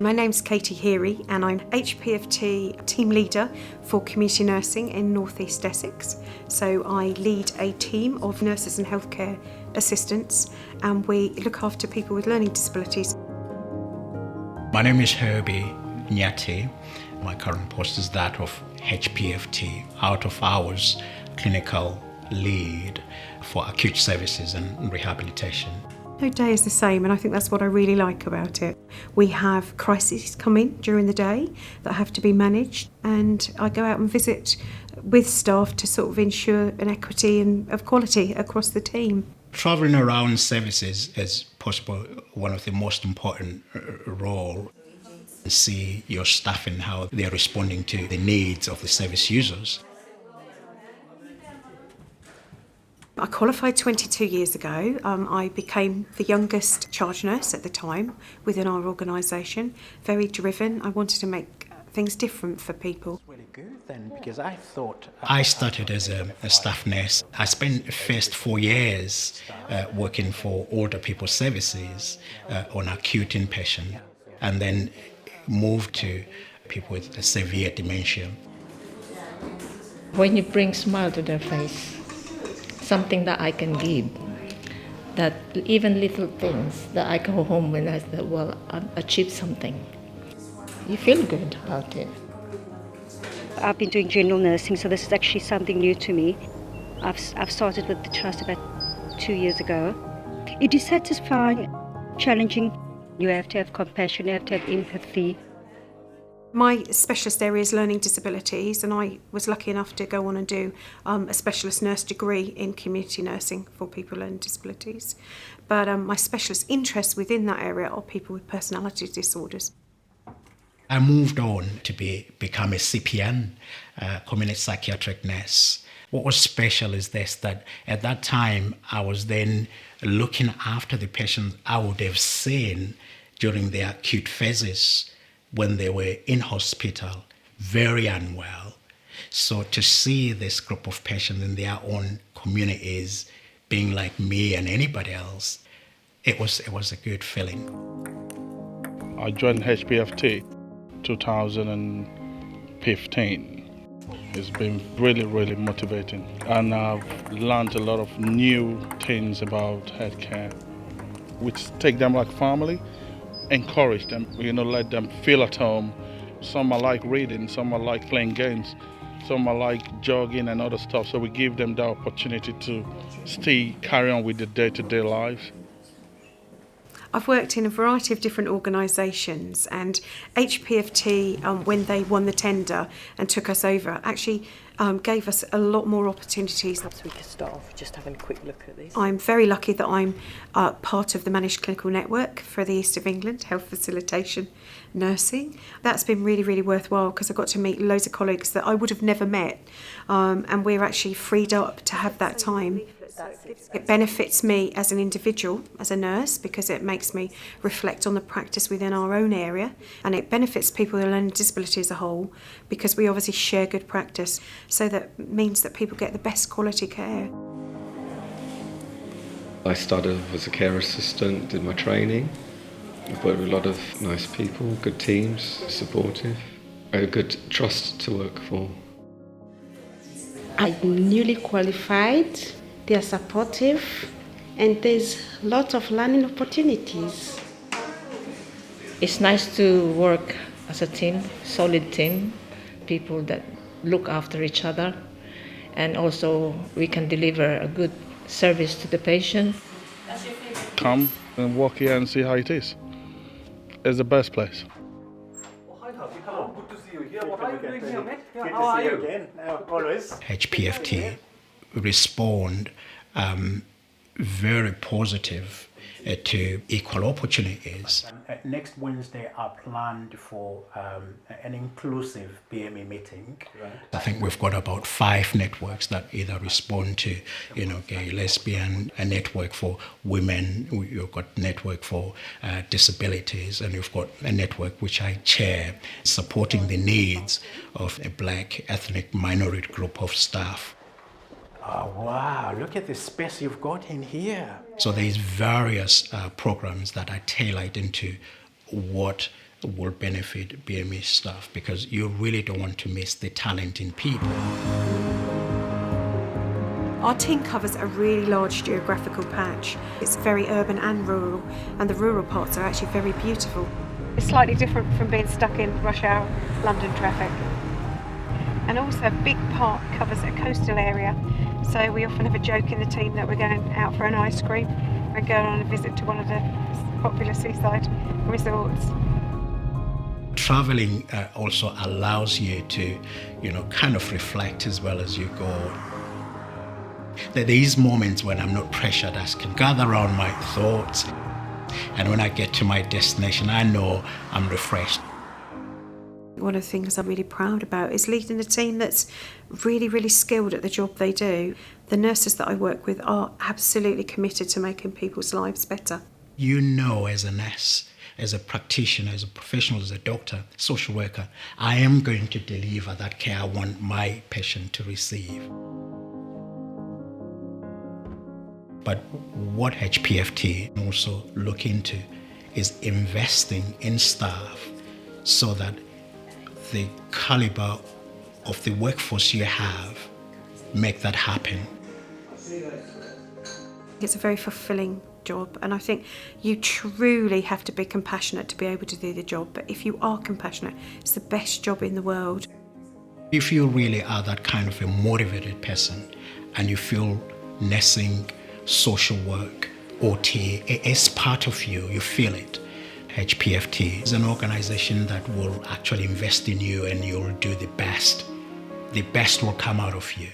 My name's Katy Heery and I'm HPFT team leader for community nursing in North East Essex. So I lead a team of nurses and healthcare assistants and we look after people with learning disabilities. My name is Herbie, Nyathi. My current post is that of HPFT, out of hours clinical lead for acute services and rehabilitation. No day is the same, and I think that's what I really like about it. We have crises come in during the day that have to be managed, and I go out and visit with staff to sort of ensure an equity and of quality across the team. Traveling around services is possible one of the most important role. See your staff and how they're responding to the needs of the service users. I qualified 22 years ago. I became the youngest charge nurse at the time within our organisation. Very driven. I wanted to make things different for people. Really good then, because I thought... I started as a staff nurse. I spent the first 4 years working for older people's services on acute inpatient, and then moved to people with a severe dementia. When you bring smile to their face, something that I can give, that even little things that I go home and I say, well, I've achieved something. You feel good about it. I've been doing general nursing, so this is actually something new to me. I've started with the trust about 2 years ago. It is satisfying, challenging. You have to have compassion, you have to have empathy. My specialist area is learning disabilities, and I was lucky enough to go on and do a specialist nurse degree in community nursing for people with learning disabilities. But my specialist interests within that area are people with personality disorders. I moved on to become a CPN, community psychiatric nurse. What was special is this, that at that time I was then looking after the patients I would have seen during their acute phases when they were in hospital, very unwell. So to see this group of patients in their own communities being like me and anybody else, it was a good feeling. I joined HPFT 2015. It's been really, really motivating. And I've learned a lot of new things about healthcare, which take them like family. Encourage them, let them feel at home. Some are like reading, some are like playing games, some are like jogging and other stuff. So we give them the opportunity to carry on with the day-to-day lives. I've worked in a variety of different organisations, and HPFT, when they won the tender and took us over, actually gave us a lot more opportunities. Perhaps we could start off just having a quick look at this. I'm very lucky that I'm part of the Managed Clinical Network for the East of England, Health Facilitation Nursing. That's been really, really worthwhile because I got to meet loads of colleagues that I would have never met, and we're actually freed up to have that time. It benefits me as an individual, as a nurse, because it makes me reflect on the practice within our own area, and it benefits people with learning disability as a whole because we obviously share good practice, so that means that people get the best quality care. I started off as a care assistant, did my training. I've worked with a lot of nice people, good teams, supportive, a good trust to work for. I'm newly qualified. They are supportive, and there's lots of learning opportunities. It's nice to work as a team, solid team, people that look after each other, and also we can deliver a good service to the patient. Come and walk here and see how it is. It's the best place. Hi, Herbie. Hello. Good to see you here. What are you doing here, mate? How are you? Again, always. HPFT respond very positive to equal opportunities. Next Wednesday are planned for an inclusive PME meeting. Right. I think we've got about 5 networks that either respond to, gay, lesbian, a network for women, you've got a network for disabilities, and you've got a network which I chair, supporting the needs of a black ethnic minority group of staff. Oh, wow, look at the space you've got in here. So there's various programs that are tailored into what will benefit BME staff, because you really don't want to miss the talent in people. Our team covers a really large geographical patch. It's very urban and rural, and the rural parts are actually very beautiful. It's slightly different from being stuck in rush hour London traffic. And also a big part covers a coastal area, so we often have a joke in the team that we're going out for an ice cream and going on a visit to one of the popular seaside resorts. Traveling also allows you to, kind of reflect as well as you go. There is moments when I'm not pressured, I can gather around my thoughts, and when I get to my destination, I know I'm refreshed. One of the things I'm really proud about is leading a team that's really, really skilled at the job they do. The nurses that I work with are absolutely committed to making people's lives better. You know, as a nurse, as a practitioner, as a professional, as a doctor, social worker, I am going to deliver that care I want my patient to receive. But what HPFT also look into is investing in staff so that the caliber of the workforce you have make that happen. It's a very fulfilling job, and I think you truly have to be compassionate to be able to do the job. But if you are compassionate, it's the best job in the world. If you really are that kind of a motivated person and you feel nursing, social work, OT is part of you, you feel it. HPFT is an organization that will actually invest in you, and you'll do the best. The best will come out of you.